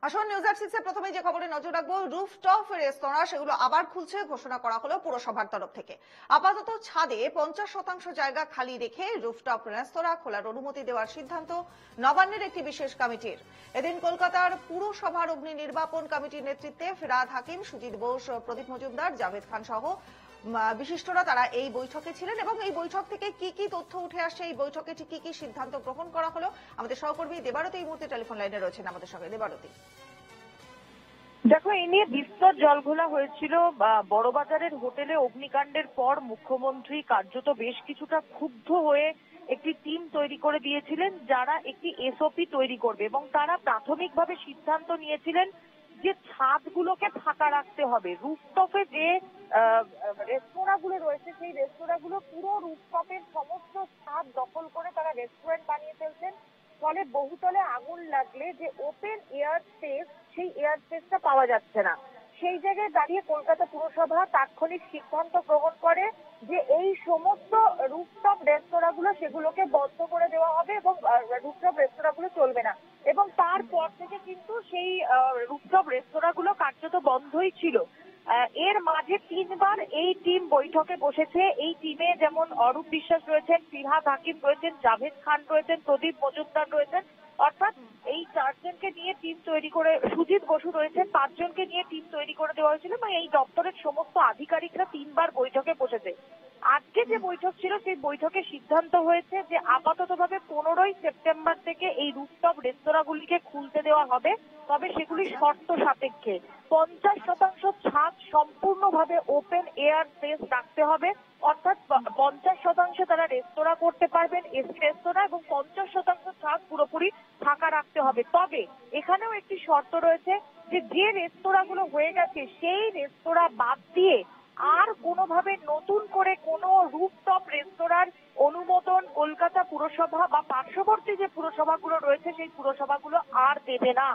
আসল নিউজ আর 6 এর প্রথমে যে খবরে নজর রাখবো, রুফটপ রেস্তোরাঁ সেগুলো আবার খুলছে ঘোষণা করা হলো পুরসভার তরফ থেকে। আপাতত ছাদে 50% জায়গা খালি রেখে রুফটপ রেস্তোরাঁ খোলার অনুমতি দেওয়ার সিদ্ধান্ত নবান্নের একটি বিশেষ কমিটির। এদিন কলকাতার পুরসভার অগ্নি নির্বাপন কমিটির নেতৃত্বে ফিরহাদ হাকিম, সুজিত বোস, প্রদীপ মজুমদার, জাভেদ খান সহ বিশিষ্টরা তারা এই বৈঠকে ছিলেন এবং এই বৈঠক থেকে কি কি তথ্য উঠে আসছে, এই বৈঠকে ঠিক কি কি সিদ্ধান্ত গ্রহণ করা হলো, আমাদের সহকর্মী দেবারতী এই মুহূর্তে টেলিফোন লাইনে রয়েছেন আমাদের সঙ্গে। দেবারতী, দেখো, এই নিয়ে বিস্তর জলঘোলা হয়েছিল। বড়বাজারের হোটেলে অগ্নিকাণ্ডের পর মুখ্যমন্ত্রী কার্যত বেশ কিছুটা ক্ষুব্ধ হয়ে একটি টিম তৈরি করে দিয়েছিলেন, যারা একটি এসওপি তৈরি করবে, এবং তারা প্রাথমিকভাবে সিদ্ধান্ত নিয়েছিলেন যে ছাদগুলোকে ফাঁকা রাখতে হবে। রুফটপে যে রেস্তোরাঁগুলো রয়েছে, সেই রেস্তোরাঁগুলো পুরো রুফটপের সমস্ত ছাদ দখল করে তারা রেস্টুরেন্ট বানিয়ে ফেলছেন। ফলে বহুতলে আগুন লাগলে যে ওপেন এয়ার স্পেস, সেই এয়ার স্পেসটা পাওয়া যাচ্ছে না। সেই জায়গায় দাঁড়িয়ে কলকাতা পুরসভা তাৎক্ষণিক সিদ্ধান্ত গ্রহণ করে যে এই সমস্ত রুফটপ রেস্তোরাঁগুলো সেগুলোকে বন্ধ করে দেওয়া হবে এবং রুফটপ রেস্তোরাঁগুলো চলবে না। এবং তারপর থেকে কিন্তু সেই রুফটপ রেস্তোরাঁগুলো কার্যত বন্ধই ছিল। এর মাঝে 3 বার এই টিম বৈঠকে বসেছে। এই টিমে যেমন অরূপ বিশ্বাস রয়েছেন, ফিরহাদ হাকিম রয়েছেন, জাভেদ খান রয়েছেন, প্রদীপ মজুমদার রয়েছেন, অর্থাৎ এই 4 জনকে নিয়ে টিম তৈরি করে, সুজিত বসু রয়েছেন, 5 জনকে নিয়ে টিম তৈরি করে দেওয়া হয়েছিল এবং এই দপ্তরের সমস্ত আধিকারিকরা 3 বার বৈঠকে বসেছে। আজকে যে বৈঠক ছিল, সেই বৈঠকে সিদ্ধান্ত হয়েছে যে আপাততভাবে 15ই সেপ্টেম্বর থেকে এই রুফটপ রেস্তোরাঁগুলিকে খুলতে দেওয়া হবে, তবে সেগুলি শর্ত সাপেক্ষে। 50% ছাদ সম্পূর্ণভাবে ওপেন এয়ার স্পেস রাখতে হবে, অর্থাৎ 50% তারা রেস্তোরাঁ করতে পারবেন, এসি রেস্তোরাঁ, এবং 50% ছাদ পুরোপুরি ফাঁকা রাখতে হবে। তবে এখানেও একটি শর্ত রয়েছে যে রেস্তোরাঁগুলো হয়ে গেছে সেই রেস্তোরাঁ বাদ দিয়ে আর কোনোভাবে নতুন করে কোনো রুফটপ রেস্তোরাঁর অনুমোদন কলকাতা পুরসভা বা পার্শ্ববর্তী যে পুরসভাগুলো রয়েছে সেই পুরসভাগুলো আর দেবে না।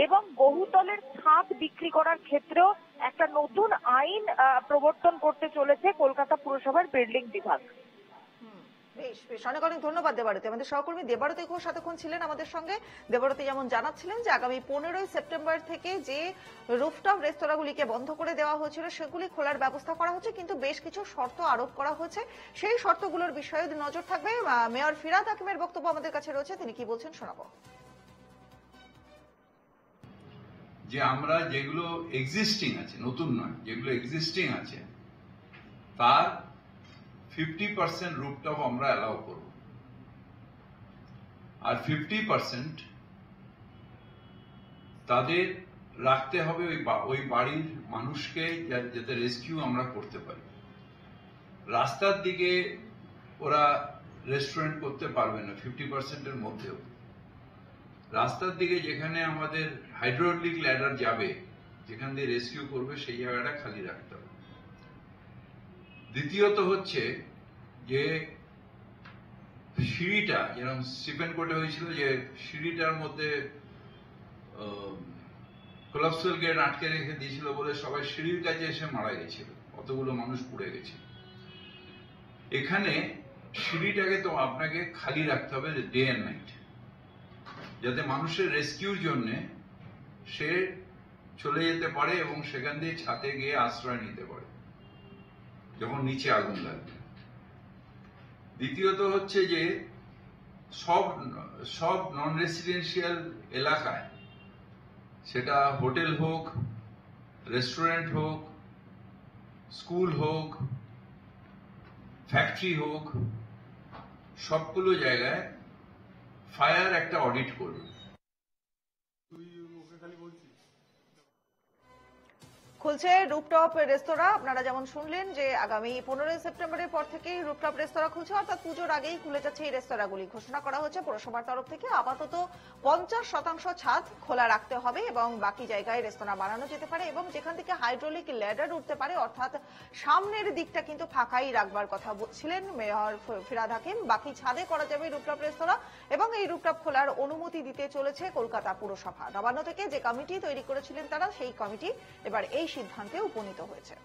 এবং বহুতলের ছাদ বিক্রি করার ক্ষেত্রেও একটা নতুন আইন প্রবর্তন করতে চলেছে কলকাতা পুরসভার বিল্ডিং বিভাগ। বেশ বেশ, অনেক অনেক ধন্যবাদ দেবারতী। আমাদের সহকর্মী দেবারতী ঘোষ এতক্ষণ ছিলেন আমাদের সঙ্গে। দেবারতী যেমন জানাচ্ছিলেন যে আগামী 15ই সেপ্টেম্বর থেকে যে রুফটপ রেস্তোরাঁগুলিকে বন্ধ করে দেওয়া হয়েছিল সেগুলি খোলার ব্যবস্থা করা হচ্ছে, কিন্তু বেশ কিছু শর্ত আরোপ করা হয়েছে। সেই শর্তগুলোর বিষয়ে নজর থাকবে। মেয়র ফিরহাদ হাকিমের বক্তব্য আমাদের কাছে রয়েছে, তিনি কি বলছেন শোনাবো। যে আমরা যেগুলো এক্সিস্টিং আছে, নতুন নয়, যেগুলো এক্সিস্টিং আছে তার 50% রুফটপ আমরা অ্যালাউ করব, আর 50% তাদের রাখতে হবে ওই বাড়ির মানুষকে, যাতে রেস্কিউ আমরা করতে পারি। রাস্তার দিকে ওরা রেস্টুরেন্ট করতে পারবে না 50%-এর মধ্যেও। রাস্তার দিকে যেখানে আমাদের হাইড্রোলিক ল্যাডার যাবে, যেখান দিয়ে রেস্কিউ করবে, সেই জায়গাটা খালি রাখতে হবে। দ্বিতীয়ত হচ্ছে যে সিঁড়িটা, যেরকম স্টিফেন কোর্টে হয়েছিল, যে সিঁড়িটার মধ্যে কোলাপসাল গেট আটকে রেখে দিয়েছিল বলে সবাই সিঁড়ির কাছে এসে মারা গেছিল, অতগুলো মানুষ পুড়ে গেছে। এখানে সিঁড়িটাকে তো আপনাকে খালি রাখতে হবে ডে অ্যান্ড নাইট, যাতে মানুষের রেস্কিউর জন্য সে চলে যেতে পারে এবং সেখান দিয়ে ছাদে গিয়ে আশ্রয় নিতে পারে যখন নিচে আগুন লাগবে। দ্বিতীয়ত হচ্ছে যে সব নন রেসিডেন্সিয়াল এলাকায়, সেটা হোটেল হোক, রেস্টুরেন্ট হোক, স্কুল হোক, ফ্যাক্টরি হোক, সবগুলো জায়গায় ফায়ার একটা অডিট করবে। খুলছে রুফটপ রেস্তোরাঁ। আপনারা যেমন শুনলেন যে আগামী 15ই সেপ্টেম্বরের পর থেকেই রুফটপ রেস্তোরাঁ খুলছে, অর্থাৎ পুজোর আগেই খুলে যাচ্ছে এই রেস্তোরাঁগুলি। ঘোষণা করা হচ্ছে পুরসভার তরফ থেকে আপাতত 50% ছাদ খোলা রাখতে হবে এবং বাকি জায়গায় রেস্তোরাঁ বানানো যেতে পারে, এবং যেখান থেকে হাইড্রোলিক ল্যাডার উঠতে পারে, অর্থাৎ সামনের দিকটা কিন্তু ফাঁকাই রাখবার কথা বলছিলেন মেয়র ফিরহাদ হাকিম। বাকি ছাদে করা যাবে রুফটপ রেস্তোরাঁ এবং এই রুফটপ খোলার অনুমতি দিতে চলেছে কলকাতা পুরসভা। নবান্ন থেকে যে কমিটি তৈরি করেছিলেন তারা, সেই কমিটি এবার এই সিদ্ধান্তে উপনীত হয়েছে।